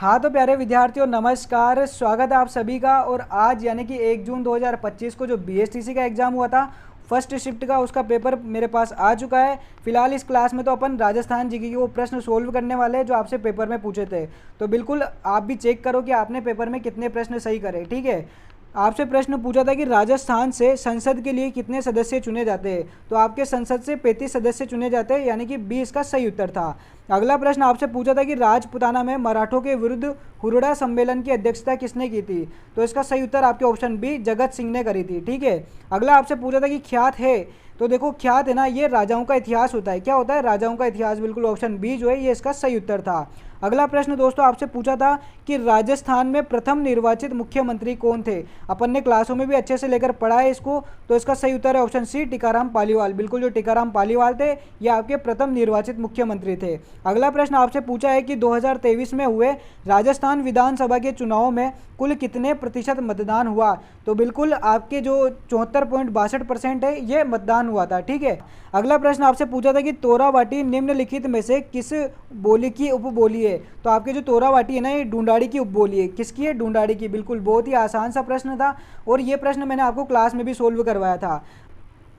हाँ तो प्यारे विद्यार्थियों, नमस्कार। स्वागत है आप सभी का। और आज यानी कि 1 जून 2025 को जो बीएसटीसी का एग्ज़ाम हुआ था फर्स्ट शिफ्ट का, उसका पेपर मेरे पास आ चुका है। फिलहाल इस क्लास में तो अपन राजस्थान जीके के वो प्रश्न सोल्व करने वाले हैं जो आपसे पेपर में पूछे थे। तो बिल्कुल आप भी चेक करो कि आपने पेपर में कितने प्रश्न सही करे। ठीक है, आपसे प्रश्न पूछा था कि राजस्थान से संसद के लिए कितने सदस्य चुने जाते हैं। तो आपके संसद से 35 सदस्य चुने जाते हैं, यानी कि 20 का सही उत्तर था। अगला प्रश्न आपसे पूछा था कि राजपुताना में मराठों के विरुद्ध हुरडा सम्मेलन की अध्यक्षता किसने की थी। तो इसका सही उत्तर आपके ऑप्शन बी जगत सिंह ने करी थी। ठीक है, अगला आपसे पूछा था कि ख्यात है। तो देखो ख्यात है ना, ये राजाओं का इतिहास होता है। क्या होता है? राजाओं का इतिहास। बिल्कुल ऑप्शन बी जो है ये इसका सही उत्तर था। अगला प्रश्न दोस्तों आपसे पूछा था कि राजस्थान में प्रथम निर्वाचित मुख्यमंत्री कौन थे। अपन ने क्लासों में भी अच्छे से लेकर पढ़ा है इसको। तो इसका सही उत्तर है ऑप्शन सी टीकाराम पालीवाल। बिल्कुल, जो टीकाराम पालीवाल थे ये आपके प्रथम निर्वाचित मुख्यमंत्री थे। अगला प्रश्न आपसे पूछा है कि 2023 में हुए राजस्थान विधानसभा के चुनाव में कुल कितने प्रतिशत मतदान हुआ। तो बिल्कुल आपके जो 74.62% है ये मतदान हुआ था। ठीक है, अगला प्रश्न आपसे पूछा था कि तोरावाटी निम्नलिखित में से किस बोली की उपबोली है। तो आपके जो तोरावाटी है ना, ये ढूंढाड़ी की उपबोली है। किसकी है? ढूंढाड़ी की। बिल्कुल, बहुत ही आसान सा प्रश्न था और ये प्रश्न मैंने आपको क्लास में भी सोल्व करवाया था।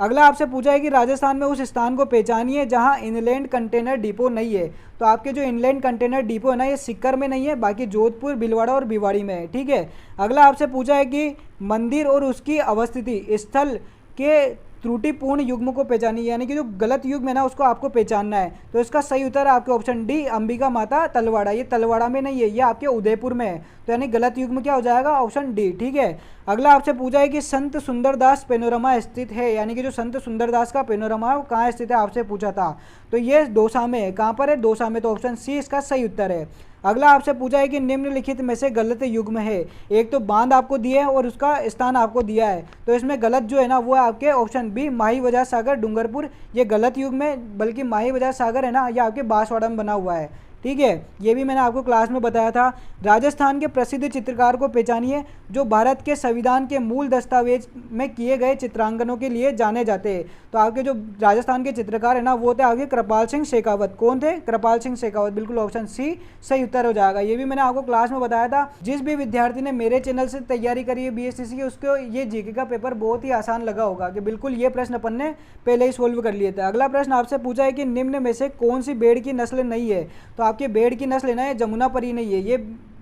अगला आपसे पूछा है कि राजस्थान में उस स्थान को पहचानिए जहां इनलैंड कंटेनर डिपो नहीं है। तो आपके जो इनलैंड कंटेनर डिपो है ना, ये सिक्कर में नहीं है, बाकी जोधपुर, भीलवाड़ा और भिवाड़ी में है। ठीक है, अगला आपसे पूछा है कि मंदिर और उसकी अवस्थिति स्थल के त्रुटिपूर्ण युग्म को पहचानिए, यानी कि जो गलत युग्म है ना उसको आपको पहचानना है। तो इसका सही उत्तर है आपके ऑप्शन डी अंबिका माता तलवाड़ा। ये तलवाड़ा में नहीं है, ये आपके उदयपुर में है। तो यानी गलत युग्म क्या हो जाएगा? Option D. ठीक है, अगला आपसे पूछा है कि संत सुंदरदास पेनोरमा स्थित है, यानी कि जो संत सुंदरदास का पेनोरमा है वो कहाँ स्थित है आपसे पूछा था। तो ये दौसा में है। कहाँ पर है? दौसा में। तो ऑप्शन सी इसका सही उत्तर है। अगला आपसे पूछा है कि निम्नलिखित में से गलत युग्म है। एक तो बांध आपको दिया है और उसका स्थान आपको दिया है। तो इसमें गलत जो है ना वो है आपके ऑप्शन बी माही बजाज सागर डूंगरपुर। ये गलत युग्म है, बल्कि माही बजाज सागर है ना ये आपके बांसवाड़ा में बना हुआ है। ठीक है, ये भी मैंने आपको क्लास में बताया था। राजस्थान के प्रसिद्ध चित्रकार को पहचानिए जो भारत के संविधान के मूल दस्तावेज में किए गए चित्रांकनों के लिए जाने जाते हैं। तो आपके जो राजस्थान के चित्रकार है ना वो थे आपके कृपाल सिंह शेखावत। कौन थे? कृपाल सिंह शेखावत। बिल्कुल ऑप्शन सी सही उत्तर हो जाएगा। ये भी मैंने आपको क्लास में बताया था। जिस भी विद्यार्थी ने मेरे चैनल से तैयारी करी है बीएसटीसी की, उसको ये जीके का पेपर बहुत ही आसान लगा होगा कि बिल्कुल ये प्रश्न अपन ने पहले ही सोल्व कर लिए थे। अगला प्रश्न आपसे पूछा है कि निम्न में से कौन सी भेड़ की नस्ल नहीं है। तो आपके भेड़ की नस्ल है ना ये जमुनापरी नहीं है, ये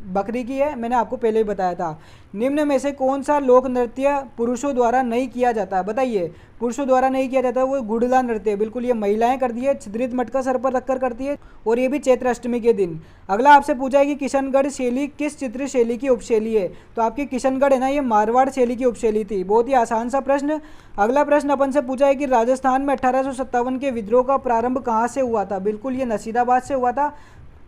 बकरी की है। मैंने आपको पहले ही बताया था। निम्न में से कौन सा लोक नृत्य पुरुषों द्वारा नहीं किया जाता है? बताइए, पुरुषों द्वारा नहीं किया जाता है वो गुड़ला नृत्य। बिल्कुल, ये महिलाएं करती है, छिद्रित मटका सर पर रखकर करती है, और ये भी चैत्र अष्टमी के दिन। अगला आपसे पूछा है कि किशनगढ़ शैली किस चित्र शैली की उपशैली है। तो आपकी किशनगढ़ है ना ये मारवाड़ शैली की उपशैली थी। बहुत ही आसान सा प्रश्न। अगला प्रश्न अपन से पूछा है कि राजस्थान में 1857 के विद्रोह का प्रारंभ कहाँ से हुआ था। बिल्कुल, ये नसीदाबाद से हुआ था।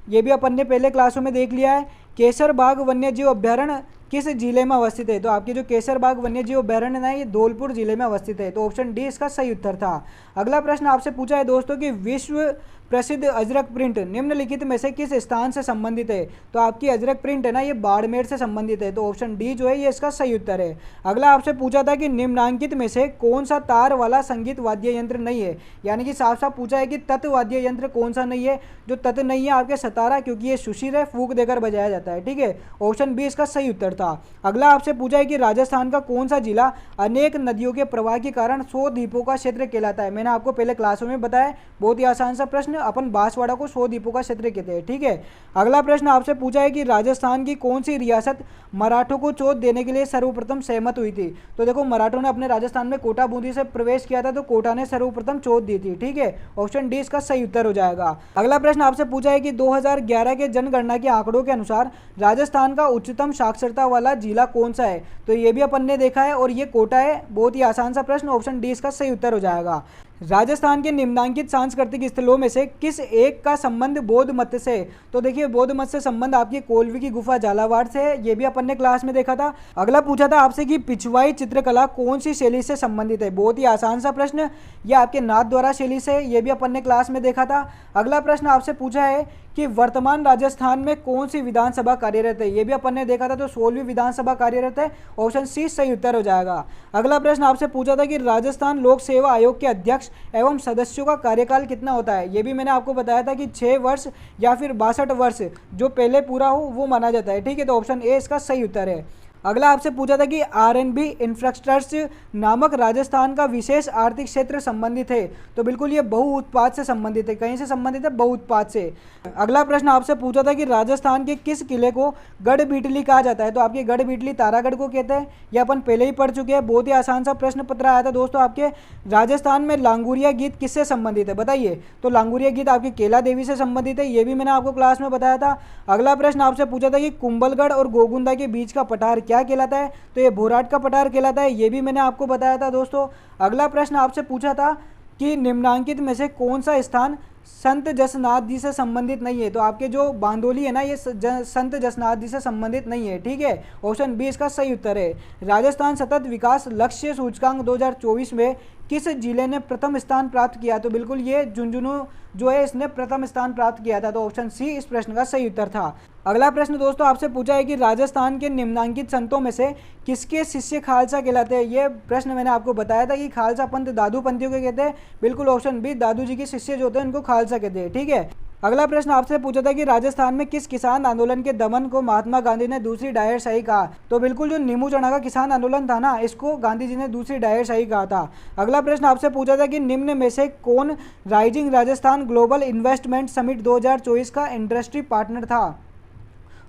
ये भी अपन ने पहले क्लासों में देख लिया है। केसरबाग वन्यजीव अभ्यारण्य किस जिले में अवस्थित है। तो आपके जो केसरबाग वन्यजीव अभ्यारण्य है ये धौलपुर जिले में अवस्थित है। तो ऑप्शन डी इसका सही उत्तर था। अगला प्रश्न आपसे पूछा है दोस्तों कि विश्व प्रसिद्ध अजरक प्रिंट निम्नलिखित में से किस स्थान से संबंधित है। तो आपकी अजरक प्रिंट है ना ये बाड़मेर से संबंधित है। तो ऑप्शन डी जो है ये इसका सही उत्तर है। अगला आपसे पूछा था कि निम्नांकित में से कौन सा तार वाला संगीत वाद्य यंत्र नहीं है, यानी कि साफ साफ पूछा है कि तत् वाद्य यंत्र कौन सा नहीं है। जो तत् नहीं है आपके सतारा, क्योंकि ये सुशिर है, फूंक देकर बजाया जाता है। ठीक है, ऑप्शन बी इसका सही उत्तर था। अगला आपसे पूछा है कि राजस्थान का कौन सा जिला अनेक नदियों के प्रवाह के कारण 100 द्वीपों का क्षेत्र कहलाता है। मैंने आपको पहले क्लासों में बताया, बहुत ही आसान सा प्रश्न। अपन बांसवाड़ा को 100 द्वीपों का क्षेत्र कहते हैं। ठीक है, अगला प्रश्न आपसे पूछा है कि राजस्थान की कौन सी रियासत मराठों को चोट देने के लिए सर्वप्रथम सहमत हुई थी। तो देखो मराठों ने अपने राजस्थान में कोटा बूंदी से प्रवेश किया था, तो कोटा ने सर्वप्रथम चोट दी थी। ठीक है, ऑप्शन डी इसका सही उत्तर हो जाएगा। अगला प्रश्न आपसे पूछा है कि 2011 के जनगणना के आंकड़ों के अनुसार राजस्थान का उच्चतम साक्षरता वाला जिला कौन सा है। तो ये भी अपन ने देखा है और ये कोटा है। बहुत ही आसान सा प्रश्न, ऑप्शन डी इसका सही उत्तर हो जाएगा। राजस्थान के निम्नांकित सांस्कृतिक स्थलों में से किस एक का संबंध बौद्ध मत से। तो देखिए बौद्ध मत से संबंध आपकी कोलवी की गुफा झालावाड़ से है। ये भी अपन ने क्लास में देखा था। अगला पूछा था आपसे कि पिछवाई चित्रकला कौन सी शैली से संबंधित है। बहुत ही आसान सा प्रश्न, यह आपके नाथ द्वारा शैली से। ये भी अपन ने क्लास में देखा था। अगला प्रश्न आपसे पूछा है कि वर्तमान राजस्थान में कौन सी विधानसभा कार्यरत है। ये भी अपन ने देखा था। तो 16वीं विधानसभा कार्यरत है। ऑप्शन सी सही उत्तर हो जाएगा। अगला प्रश्न आपसे पूछा था कि राजस्थान लोक सेवा आयोग के अध्यक्ष एवं सदस्यों का कार्यकाल कितना होता है। ये भी मैंने आपको बताया था कि 6 वर्ष या फिर 62 वर्ष जो पहले पूरा हो वो माना जाता है। ठीक है, तो ऑप्शन ए इसका सही उत्तर है। अगला आपसे पूछा था कि आरएनबी इंफ्रास्ट्रक्चर नामक राजस्थान का विशेष आर्थिक क्षेत्र संबंधित है। तो बिल्कुल ये बहु उत्पाद से संबंधित है। कहीं से संबंधित है? बहु उत्पाद से। अगला प्रश्न आपसे पूछा था कि राजस्थान के किस किले को गढ़ बीटली कहा जाता है। तो आपके गढ़ बीटली तारागढ़ को कहते हैं, ये अपन पहले ही पढ़ चुके हैं। बहुत ही आसान सा प्रश्न पत्र आया था दोस्तों आपके। राजस्थान में लांगुरिया गीत किससे संबंधित है बताइए। तो लांगुरिया गीत आपकी केला देवी से संबंधित है, ये भी मैंने आपको क्लास में बताया था। अगला प्रश्न आपसे पूछा था कि कुंभलगढ़ और गोगुंदा के बीच का पठार क्या कहलाता है। तो ये भोराट का पठार कहलाता है, ये भी मैंने आपको बताया था दोस्तों। अगला प्रश्न आपसे पूछा था कि निम्नांकित में से कौन सा स्थान संत जसनाथ जी से संबंधित नहीं है। तो आपके जो बांदोली है ना, ये संत जसनाथ जी से संबंधित नहीं है। ठीक है, ऑप्शन बी इसका सही उत्तर है। राजस्थान सतत विकास लक्ष्य सूचकांक 2024 में किस जिले ने प्रथम स्थान प्राप्त किया। तो बिल्कुल ये झुंझुनू जो है इसने प्रथम स्थान प्राप्त किया था। तो ऑप्शन सी इस प्रश्न का सही उत्तर था। अगला प्रश्न दोस्तों आपसे पूछा है कि राजस्थान के निम्नांकित संतों में से किसके शिष्य खालसा कहलाते हैं। ये प्रश्न मैंने आपको बताया था कि खालसा पंथ दादू पंथियों के कहते हैं। बिल्कुल ऑप्शन बी, दादू जी के शिष्य जो होते हैं उनको खालसा कहते हैं। ठीक है, अगला प्रश्न आपसे पूछा था कि राजस्थान में किस किसान आंदोलन के दमन को महात्मा गांधी ने दूसरी डायरशाही कहा। तो बिल्कुल जो नीमू चना का किसान आंदोलन था ना, इसको गांधी जी ने दूसरी डायरशाही कहा था। अगला प्रश्न आपसे पूछा था कि निम्न में से कौन rising Rajasthan global investment summit 2024 का इंडस्ट्री पार्टनर था।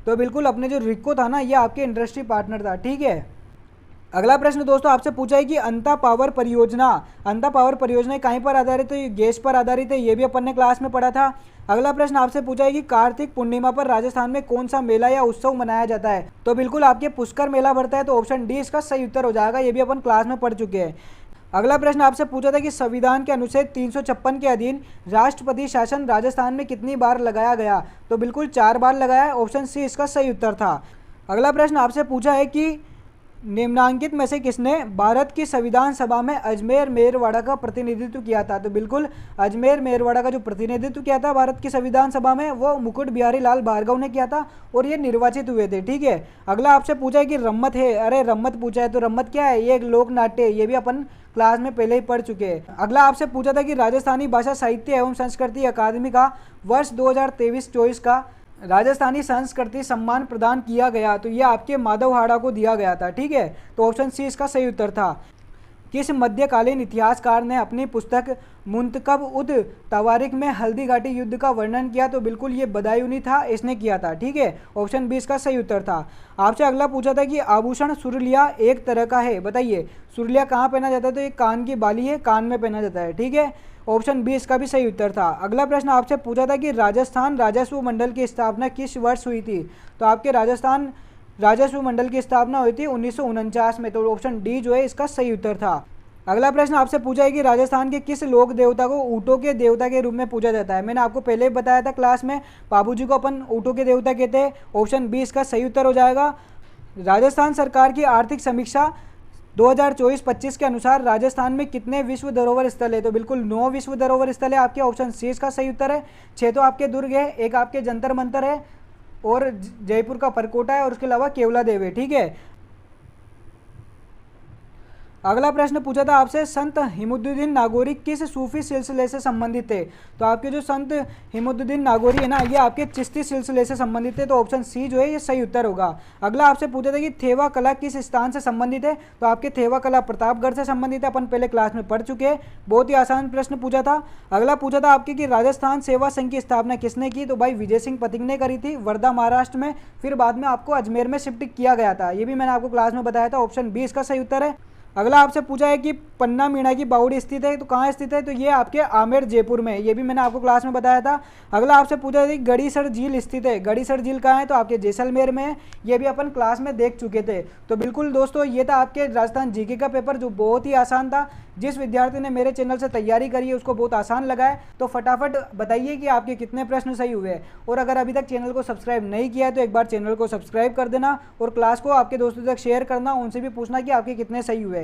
तो बिल्कुल अपने जो रिको था ना, ये आपके इंडस्ट्री पार्टनर था। ठीक है, अगला प्रश्न दोस्तों आपसे पूछा है कि अंता पावर परियोजना कहीं पर आधारित है। तो ये गैस पर आधारित है, ये भी अपन ने क्लास में पढ़ा था। अगला प्रश्न आपसे पूछा है कि कार्तिक पूर्णिमा पर राजस्थान में कौन सा मेला या उत्सव मनाया जाता है। तो बिल्कुल आपके पुष्कर मेला भरता है। तो ऑप्शन डी इसका सही उत्तर हो जाएगा, ये भी अपन क्लास में पढ़ चुके हैं। अगला प्रश्न आपसे पूछा था कि संविधान के अनुच्छेद 356 के अधीन राष्ट्रपति शासन राजस्थान में कितनी बार लगाया गया। तो बिल्कुल 4 बार लगाया है, ऑप्शन सी इसका सही उत्तर था। अगला प्रश्न आपसे पूछा है कि निम्नांकित में से किसने भारत की संविधान सभा में अजमेर मेरवाड़ा का प्रतिनिधित्व किया था। तो बिल्कुल अजमेर मेरवाड़ा का जो प्रतिनिधित्व किया था भारत की संविधान सभा में, वो मुकुट बिहारी लाल भार्गव ने किया था और ये निर्वाचित हुए थे। ठीक है, अगला आपसे पूछा है कि रम्मत है। अरे रम्मत पूछा है, तो रम्मत क्या है? ये एक लोक नाट्य है, ये भी अपन क्लास में पहले ही पढ़ चुके हैं। अगला आपसे पूछा था कि राजस्थानी भाषा साहित्य एवं संस्कृति अकादमी का वर्ष 2023-24 का राजस्थानी संस्कृति सम्मान प्रदान किया गया। तो ये आपके माधव हाड़ा को दिया गया था। ठीक है, तो ऑप्शन सी इसका सही उत्तर था। किस मध्यकालीन इतिहासकार ने अपनी पुस्तक मुंतकब उद तवारिक में हल्दी घाटी युद्ध का वर्णन किया। तो बिल्कुल ये बदायूनी था, इसने किया था। ठीक है, ऑप्शन बी इसका सही उत्तर था। आपसे अगला पूछा था कि आभूषण सुरलिया एक तरह का है, बताइए सुरलिया कहाँ पहना जाता है। तो ये कान की बाली है, कान में पहना जाता है। ठीक है, ऑप्शन बी इसका भी सही उत्तर था। अगला प्रश्न आपसे पूछा था कि राजस्थान राजस्व मंडल की स्थापना किस वर्ष हुई थी। तो आपके राजस्थान राजस्व मंडल की स्थापना हुई थी 1949 में। तो ऑप्शन डी जो है इसका सही उत्तर था। अगला प्रश्न आपसे पूछा है कि राजस्थान के किस लोक देवता को ऊँटों के देवता के रूप में पूजा जाता है। मैंने आपको पहले ही बताया था क्लास में, बाबू जी को अपन ऊँटों के देवता कहते हैं। ऑप्शन बी इसका सही उत्तर हो जाएगा। राजस्थान सरकार की आर्थिक समीक्षा 2024-25 के अनुसार राजस्थान में कितने विश्व धरोहर स्थल है। तो बिल्कुल 9 विश्व धरोहर स्थल है आपके, ऑप्शन सी इसका सही उत्तर है। 6 तो आपके दुर्ग है, एक आपके जंतर मंतर है और जयपुर का परकोटा है और उसके अलावा केवला देव है। ठीक है, अगला प्रश्न पूछा था आपसे संत हिमुद्दीन नागौरी किस सूफी सिलसिले से संबंधित थे। तो आपके जो संत हिमुद्दीन नागौरी है ना, ये आपके चिश्ती सिलसिले से संबंधित है। तो ऑप्शन सी जो है ये सही उत्तर होगा। अगला आपसे पूछा था कि थेवा कला किस स्थान से संबंधित है। तो आपके थेवा कला प्रतापगढ़ से संबंधित है, अपन पहले क्लास में पढ़ चुके हैं। बहुत ही आसान प्रश्न पूछा था। अगला पूछा था आपके कि राजस्थान सेवा संघ की स्थापना किसने की। तो भाई विजय सिंह पथिक ने करी थी, वर्धा महाराष्ट्र में, फिर बाद में आपको अजमेर में शिफ्ट किया गया था। ये भी मैंने आपको क्लास में बताया था, ऑप्शन बी इसका सही उत्तर है। अगला आपसे पूछा है कि पन्ना मीणा की बावड़ी स्थित है। तो कहाँ स्थित है। तो ये आपके आमेर जयपुर में, ये भी मैंने आपको क्लास में बताया था। अगला आपसे पूछा है कि गड़ीसर झील स्थित है। गड़ीसर झील कहाँ है। तो आपके जैसलमेर में है, ये भी अपन क्लास में देख चुके थे। तो बिल्कुल दोस्तों ये था आपके राजस्थान जीके का पेपर, जो बहुत ही आसान था। जिस विद्यार्थी ने मेरे चैनल से तैयारी करी है उसको बहुत आसान लगा है। तो फटाफट बताइए कि आपके कितने प्रश्न सही हुए हैं। और अगर अभी तक चैनल को सब्सक्राइब नहीं किया है तो एक बार चैनल को सब्सक्राइब कर देना और क्लास को आपके दोस्तों तक शेयर करना, उनसे भी पूछना कि आपके कितने सही हुए।